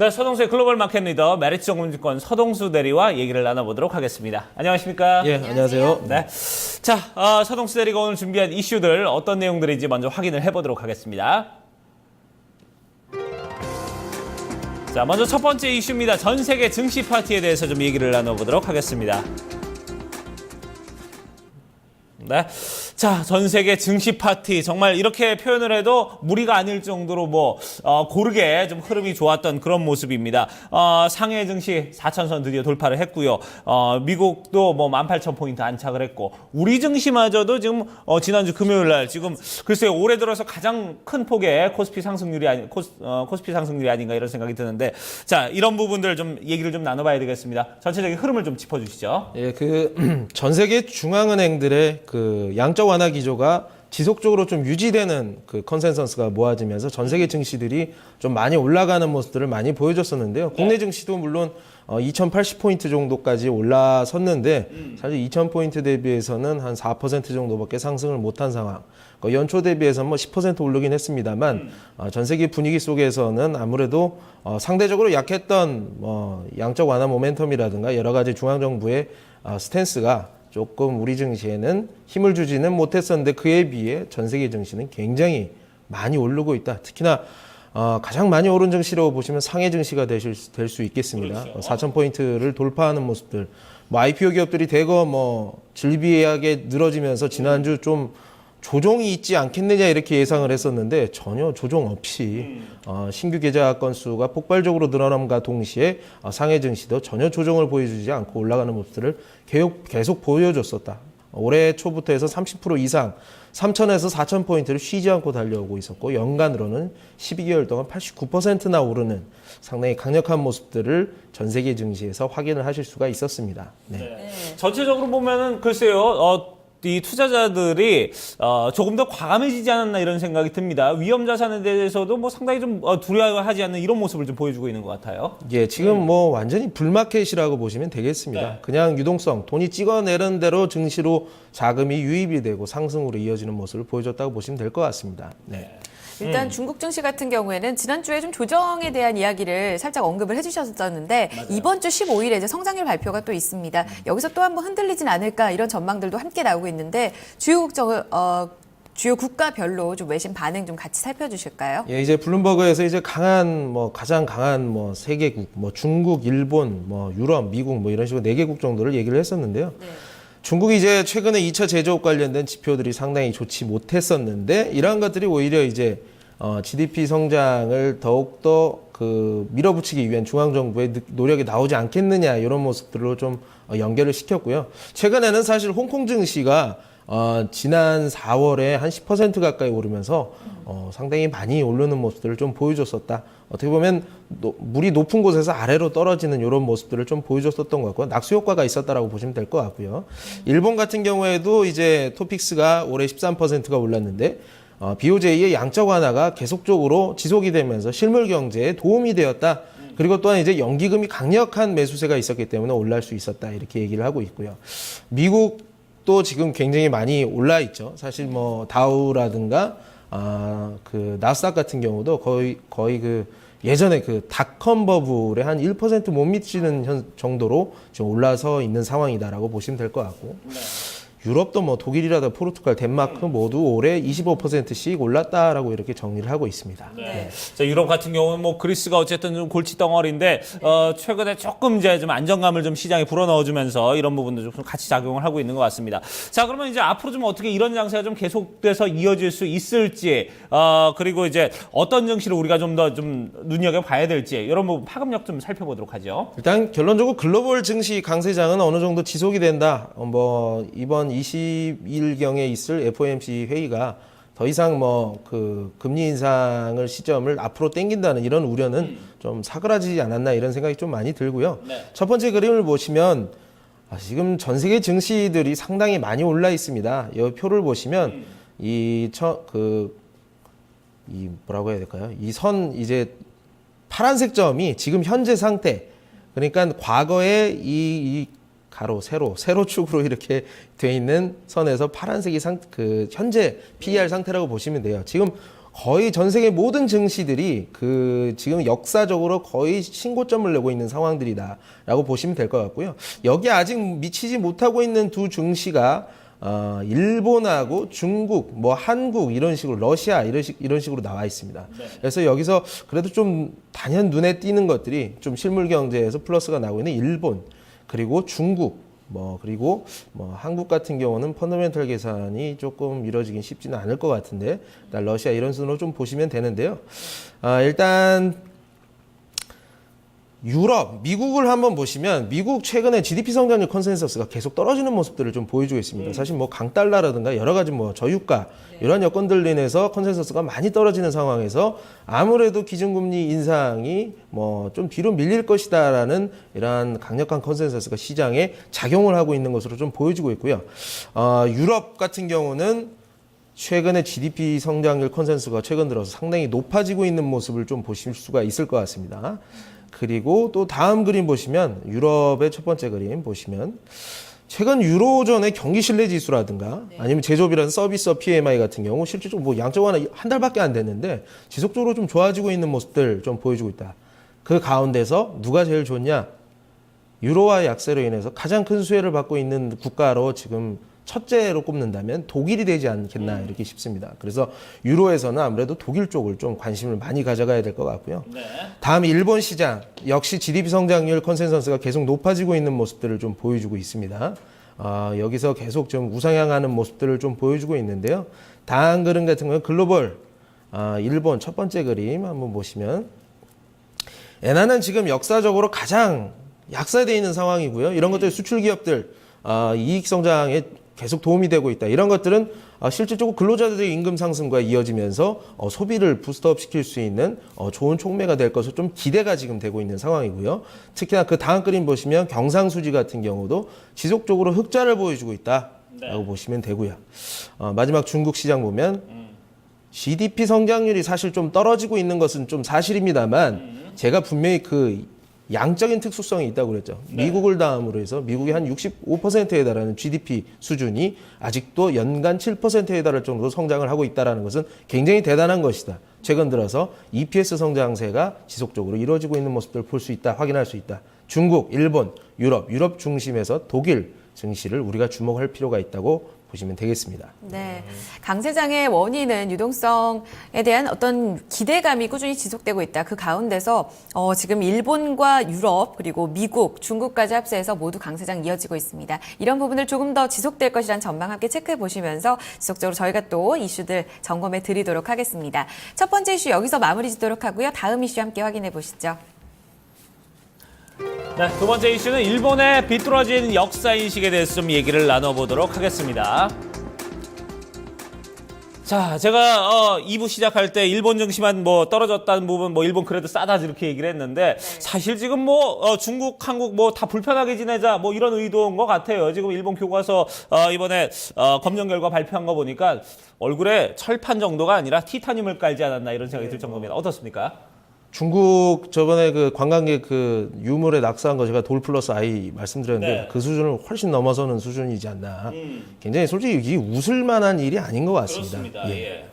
네, 서동수의 글로벌 마켓 리더 메리츠증권 서동수 대리와 얘기를 나눠보도록 하겠습니다. 안녕하십니까? 예, 안녕하세요. 네. 자, 서동수 대리가 오늘 준비한 이슈들 어떤 내용들인지 먼저 확인을 해보도록 하겠습니다. 자, 먼저 첫 번째 이슈입니다. 전 세계 증시 파티에 대해서 좀 얘기를 나눠보도록 하겠습니다. 네. 자, 전 세계 증시 파티 정말 이렇게 표현을 해도 무리가 아닐 정도로 고르게 좀 흐름이 좋았던 그런 모습입니다. 상해 증시 4,000선 드디어 돌파를 했고요. 미국도 18,000포인트 안착을 했고 우리 증시마저도 지금 지난주 금요일 날 지금 글쎄요 올해 들어서 가장 큰 폭의 코스피 상승률이 아닌가 이런 생각이 드는데 자, 이런 부분들 좀 얘기를 좀 나눠봐야 되겠습니다. 전체적인 흐름을 좀 짚어주시죠. 예, 전 세계 중앙은행들의 그 양적 완화 기조가 지속적으로 좀 유지되는 그 컨센서스가 모아지면서 전 세계 증시들이 좀 많이 올라가는 모습들을 많이 보여줬었는데요. 국내 증시도 물론 2080포인트 정도까지 올라섰는데 사실 2000포인트 대비해서는 한 4% 정도밖에 상승을 못한 상황. 연초 대비해서 10% 오르긴 했습니다만 전 세계 분위기 속에서는 아무래도 상대적으로 약했던 양적 완화 모멘텀이라든가 여러 가지 중앙정부의 스탠스가 조금 우리 증시에는 힘을 주지는 못했었는데 그에 비해 전 세계 증시는 굉장히 많이 오르고 있다. 특히나 가장 많이 오른 증시라고 보시면 상해 증시가 될 수 있겠습니다. 그렇죠. 4,000포인트를 돌파하는 모습들. IPO 기업들이 대거 질비하게 늘어지면서 지난주 좀 조정이 있지 않겠느냐 이렇게 예상을 했었는데 전혀 조정 없이 신규 계좌 건수가 폭발적으로 늘어남과 동시에 상해 증시도 전혀 조정을 보여주지 않고 올라가는 모습들을 계속 보여줬었다. 올해 초부터 해서 30% 이상 3,000에서 4,000포인트를 쉬지 않고 달려오고 있었고 연간으로는 12개월 동안 89%나 오르는 상당히 강력한 모습들을 전 세계 증시에서 확인을 하실 수가 있었습니다. 네. 전체적으로 보면은 글쎄요. 이 투자자들이 조금 더 과감해지지 않았나 이런 생각이 듭니다. 위험 자산에 대해서도 상당히 좀 두려워하지 않는 이런 모습을 좀 보여주고 있는 것 같아요. 예, 지금 완전히 불마켓이라고 보시면 되겠습니다. 네. 그냥 유동성, 돈이 찍어내는 대로 증시로 자금이 유입이 되고 상승으로 이어지는 모습을 보여줬다고 보시면 될 것 같습니다. 네. 일단 중국 증시 같은 경우에는 지난주에 좀 조정에 대한 이야기를 살짝 언급을 해주셨었는데 맞아요. 이번 주 15일에 이제 성장률 발표가 또 있습니다. 여기서 또 한번 흔들리진 않을까 이런 전망들도 함께 나오고 있는데 주요 국가별로 좀 외신 반응 좀 같이 살펴주실까요? 예, 이제 블룸버그에서 이제 가장 강한 세 개국, 중국, 일본, 유럽, 미국 이런 식으로 4개국 정도를 얘기를 했었는데요. 네. 중국이 이제 최근에 2차 제조업 관련된 지표들이 상당히 좋지 못했었는데 이러한 것들이 오히려 이제 GDP 성장을 더욱더 밀어붙이기 위한 중앙정부의 노력이 나오지 않겠느냐 이런 모습들로 좀 연결을 시켰고요. 최근에는 사실 홍콩 증시가 지난 4월에 한 10% 가까이 오르면서 상당히 많이 오르는 모습들을 좀 보여줬었다. 어떻게 보면 물이 높은 곳에서 아래로 떨어지는 이런 모습들을 좀 보여줬었던 것 같고 낙수 효과가 있었다라고 보시면 될 것 같고요. 일본 같은 경우에도 이제 토픽스가 올해 13%가 올랐는데 BOJ의 양적 완화가 계속적으로 지속이 되면서 실물 경제에 도움이 되었다. 그리고 또한 이제 연기금이 강력한 매수세가 있었기 때문에 올라갈 수 있었다. 이렇게 얘기를 하고 있고요. 미국도 지금 굉장히 많이 올라 있죠. 사실 다우라든가 나스닥 같은 경우도 거의 예전에 닷컴 버블에 한 1% 못 미치는 정도로 지금 올라서 있는 상황이다라고 보시면 될 것 같고. 네. 유럽도 포르투갈, 덴마크 모두 올해 25%씩 올랐다라고 이렇게 정리를 하고 있습니다. 네. 자, 유럽 같은 경우는 그리스가 어쨌든 좀 골칫덩어리인데 최근에 조금 이제 좀 안정감을 좀 시장에 불어넣어주면서 이런 부분도 좀 같이 작용을 하고 있는 것 같습니다. 자, 그러면 이제 앞으로 좀 어떻게 이런 장세가 좀 계속돼서 이어질 수 있을지 그리고 이제 어떤 증시를 우리가 좀 더 좀 눈여겨봐야 될지 이런 부분 파급력 좀 살펴보도록 하죠. 일단 결론적으로 글로벌 증시 강세장은 어느 정도 지속이 된다. 이번 20일경에 있을 FOMC 회의가 더 이상 금리 인상을 시점을 앞으로 당긴다는 이런 우려는 좀 사그라지지 않았나 이런 생각이 좀 많이 들고요. 네. 첫 번째 그림을 보시면 지금 전 세계 증시들이 상당히 많이 올라 있습니다. 이 표를 보시면 뭐라고 해야 될까요? 이제 파란색 점이 지금 현재 상태. 그러니까 과거에 이 가로, 세로축으로 이렇게 돼 있는 선에서 파란색이 현재 PER 상태라고 보시면 돼요. 지금 거의 전 세계 모든 증시들이 그 지금 역사적으로 거의 신고점을 내고 있는 상황들이다라고 보시면 될 것 같고요. 여기 아직 미치지 못하고 있는 두 증시가 일본하고 중국, 뭐 한국 이런 식으로 러시아 이런 식으로 나와 있습니다. 그래서 여기서 그래도 좀 단연 눈에 띄는 것들이 좀 실물 경제에서 플러스가 나오고 있는 일본 그리고 중국 그리고 한국 같은 경우는 펀더멘털 계산이 조금 이루어지긴 쉽지는 않을 것 같은데 일단 러시아 이런 순으로 좀 보시면 되는데요. 일단 유럽, 미국을 한번 보시면 미국 최근에 GDP 성장률 컨센서스가 계속 떨어지는 모습들을 좀 보여주고 있습니다. 사실 강달러라든가 여러 가지 저유가 이런 여건들로 인해서 컨센서스가 많이 떨어지는 상황에서 아무래도 기준금리 인상이 좀 뒤로 밀릴 것이다라는 이러한 강력한 컨센서스가 시장에 작용을 하고 있는 것으로 좀 보여주고 있고요. 유럽 같은 경우는 최근에 GDP 성장률 컨센서스가 최근 들어서 상당히 높아지고 있는 모습을 좀 보실 수가 있을 것 같습니다. 그리고 또 다음 그림 보시면 유럽의 첫 번째 그림 보시면 최근 유로존의 경기 신뢰 지수라든가 아니면 제조업이라는 서비스업 PMI 같은 경우 실질적으로 양적 완화 한 달밖에 안 됐는데 지속적으로 좀 좋아지고 있는 모습들 좀 보여주고 있다. 그 가운데서 누가 제일 좋냐? 유로화 약세로 인해서 가장 큰 수혜를 받고 있는 국가로 지금 첫째로 꼽는다면 독일이 되지 않겠나 이렇게 싶습니다. 그래서 유로에서는 아무래도 독일 쪽을 좀 관심을 많이 가져가야 될 것 같고요. 다음 일본 시장 역시 GDP 성장률 컨센서스가 계속 높아지고 있는 모습들을 좀 보여주고 있습니다. 여기서 계속 좀 우상향하는 모습들을 좀 보여주고 있는데요. 다음 그림 같은 경우는 글로벌 일본 첫 번째 그림 한번 보시면 엔화는 지금 역사적으로 가장 약세되어 있는 상황이고요. 이런 것들 수출 기업들 이익 성장에 계속 도움이 되고 있다. 이런 것들은 실질적으로 근로자들의 임금 상승과 이어지면서 소비를 부스트업 시킬 수 있는 좋은 촉매가 될 것으로 좀 기대가 지금 되고 있는 상황이고요. 특히나 그 다음 그림 보시면 경상수지 같은 경우도 지속적으로 흑자를 보여주고 있다라고 보시면 되고요. 마지막 중국 시장 보면 GDP 성장률이 사실 좀 떨어지고 있는 것은 좀 사실입니다만 제가 분명히 그 양적인 특수성이 있다고 그랬죠. 미국을 다음으로 해서 미국이 한 65%에 달하는 GDP 수준이 아직도 연간 7%에 달할 정도로 성장을 하고 있다는 것은 굉장히 대단한 것이다. 최근 들어서 EPS 성장세가 지속적으로 이루어지고 있는 모습들을 볼 수 있다, 확인할 수 있다. 중국, 일본, 유럽 중심에서 독일 증시를 우리가 주목할 필요가 있다고 보시면 되겠습니다. 네. 강세장의 원인은 유동성에 대한 어떤 기대감이 꾸준히 지속되고 있다. 그 가운데서 지금 일본과 유럽 그리고 미국, 중국까지 합세해서 모두 강세장 이어지고 있습니다. 이런 부분을 조금 더 지속될 것이라는 전망 함께 체크해 보시면서 지속적으로 저희가 또 이슈들 점검해 드리도록 하겠습니다. 첫 번째 이슈 여기서 마무리 짓도록 하고요. 다음 이슈 함께 확인해 보시죠. 네, 두 번째 이슈는 일본의 비뚤어진 역사인식에 대해서 좀 얘기를 나눠보도록 하겠습니다. 자, 제가 2부 시작할 때 일본 증시만 떨어졌다는 부분 일본 그래도 싸다 이렇게 얘기를 했는데 사실 지금 중국, 한국 다 불편하게 지내자 이런 의도인 것 같아요. 지금 일본 교과서 이번에 검정 결과 발표한 거 보니까 얼굴에 철판 정도가 아니라 티타늄을 깔지 않았나 이런 생각이 들 정도입니다. 어떻습니까? 중국 저번에 그 관광객 그 유물에 낙서한 거 제가 돌 플러스 아이 말씀드렸는데 네. 그 수준을 훨씬 넘어서는 수준이지 않나. 굉장히 솔직히 이게 웃을 만한 일이 아닌 것 같습니다. 그렇습니다. 예.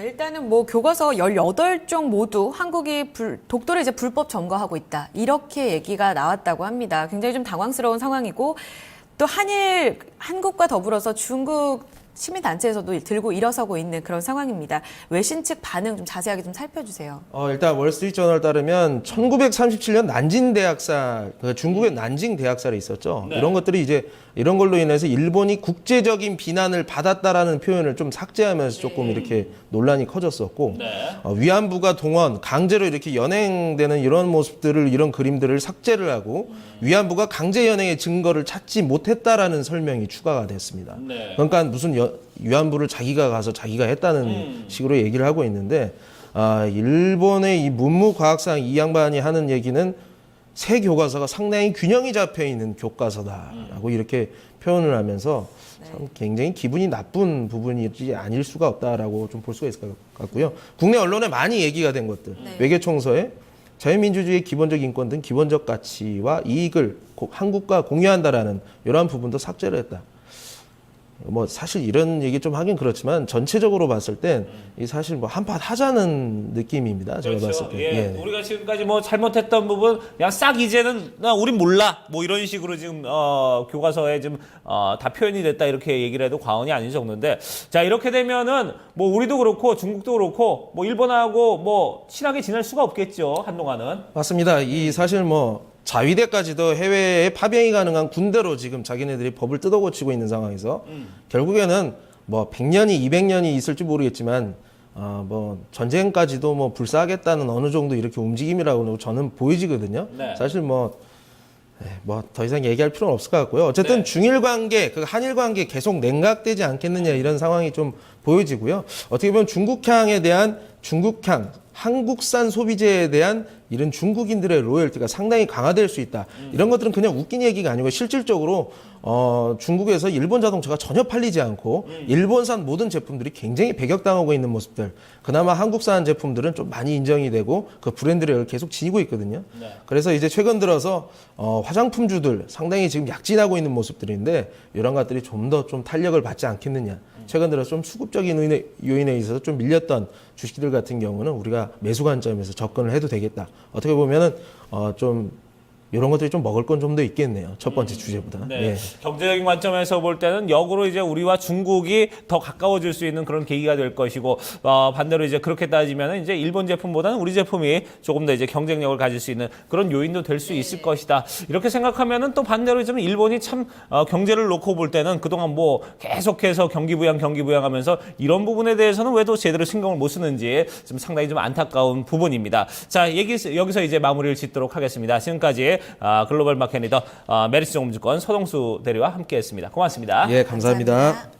일단은 교과서 18종 모두 한국이 독도를 이제 불법 점거하고 있다. 이렇게 얘기가 나왔다고 합니다. 굉장히 좀 당황스러운 상황이고 또 한국과 더불어서 중국 시민단체에서도 들고 일어서고 있는 그런 상황입니다. 외신 측 반응 좀 자세하게 좀 살펴주세요. 일단 월스트리트저널 따르면 1937년 난징 대학살, 중국의 난징 대학살이 있었죠. 네. 이런 것들이 이제 이런 걸로 인해서 일본이 국제적인 비난을 받았다라는 표현을 좀 삭제하면서 조금 이렇게 논란이 커졌었고 네. 위안부가 동원, 강제로 이렇게 연행되는 이런 모습들을 이런 그림들을 삭제를 하고 위안부가 강제 연행의 증거를 찾지 못했다라는 설명이 추가가 됐습니다. 네. 그러니까 무슨 위안부를 자기가 가서 자기가 했다는 식으로 얘기를 하고 있는데 일본의 이 문무과학상 이 양반이 하는 얘기는 새 교과서가 상당히 균형이 잡혀 있는 교과서다라고 이렇게 표현을 하면서 참 굉장히 기분이 나쁜 부분이지 아닐 수가 없다라고 좀 볼 수가 있을 것 같고요. 국내 언론에 많이 얘기가 된 것들, 외교청서에 자유민주주의의 기본적 인권 등 기본적 가치와 이익을 한국과 공유한다라는 이러한 부분도 삭제를 했다. 뭐 사실 이런 얘기 좀 하긴 그렇지만 전체적으로 봤을 땐 이 사실 뭐 한판 하자는 느낌입니다. 제가 봤을 때. 예. 우리가 지금까지 뭐 잘못했던 부분 그냥 싹 이제는 우린 몰라 뭐 이런 식으로 지금 교과서에 좀 다 표현이 됐다 이렇게 얘기를 해도 과언이 아닌 정도인데 자 이렇게 되면은 뭐 우리도 그렇고 중국도 그렇고 뭐 일본하고 뭐 친하게 지낼 수가 없겠죠 한동안은. 맞습니다. 이 사실 뭐 자위대까지도 해외에 파병이 가능한 군대로 지금 자기네들이 법을 뜯어고치고 있는 상황에서 결국에는 뭐 100년이 200년이 있을지 모르겠지만 뭐 전쟁까지도 뭐 불사하겠다는 어느 정도 이렇게 움직임이라고 저는 보여지거든요. 네. 사실 뭐 더 이상 얘기할 필요는 없을 것 같고요. 어쨌든 네. 중일 관계, 그 한일 관계 계속 냉각되지 않겠느냐 이런 상황이 좀 보여지고요. 어떻게 보면 중국향에 대한 중국향, 한국산 소비재에 대한 이런 중국인들의 로열티가 상당히 강화될 수 있다. 이런 것들은 그냥 웃긴 얘기가 아니고 실질적으로 중국에서 일본 자동차가 전혀 팔리지 않고 일본산 모든 제품들이 굉장히 배격당하고 있는 모습들. 그나마 한국산 제품들은 좀 많이 인정이 되고 그 브랜드력을 계속 지니고 있거든요. 네. 그래서 이제 최근 들어서 화장품주들 상당히 지금 약진하고 있는 모습들인데 이런 것들이 좀 더 좀 탄력을 받지 않겠느냐. 최근 들어 좀 수급적인 요인에 있어서 좀 밀렸던 주식들 같은 경우는 우리가 매수 관점에서 접근을 해도 되겠다. 어떻게 보면은 좀 이런 것들이 좀 먹을 건 좀 더 있겠네요. 첫 번째 주제보다. 네. 예. 경제적인 관점에서 볼 때는 역으로 이제 우리와 중국이 더 가까워질 수 있는 그런 계기가 될 것이고 반대로 이제 그렇게 따지면 이제 일본 제품보다는 우리 제품이 조금 더 이제 경쟁력을 가질 수 있는 그런 요인도 될 수 있을 것이다. 이렇게 생각하면은 또 반대로 좀 일본이 참 경제를 놓고 볼 때는 그동안 뭐 계속해서 경기 부양하면서 이런 부분에 대해서는 왜 또 제대로 신경을 못 쓰는지 좀 상당히 좀 안타까운 부분입니다. 자, 여기서 이제 마무리를 짓도록 하겠습니다. 지금까지 글로벌 마켓 리더 메리츠 정보증권 서동수 대리와 함께했습니다. 고맙습니다. 예, 감사합니다. 감사합니다.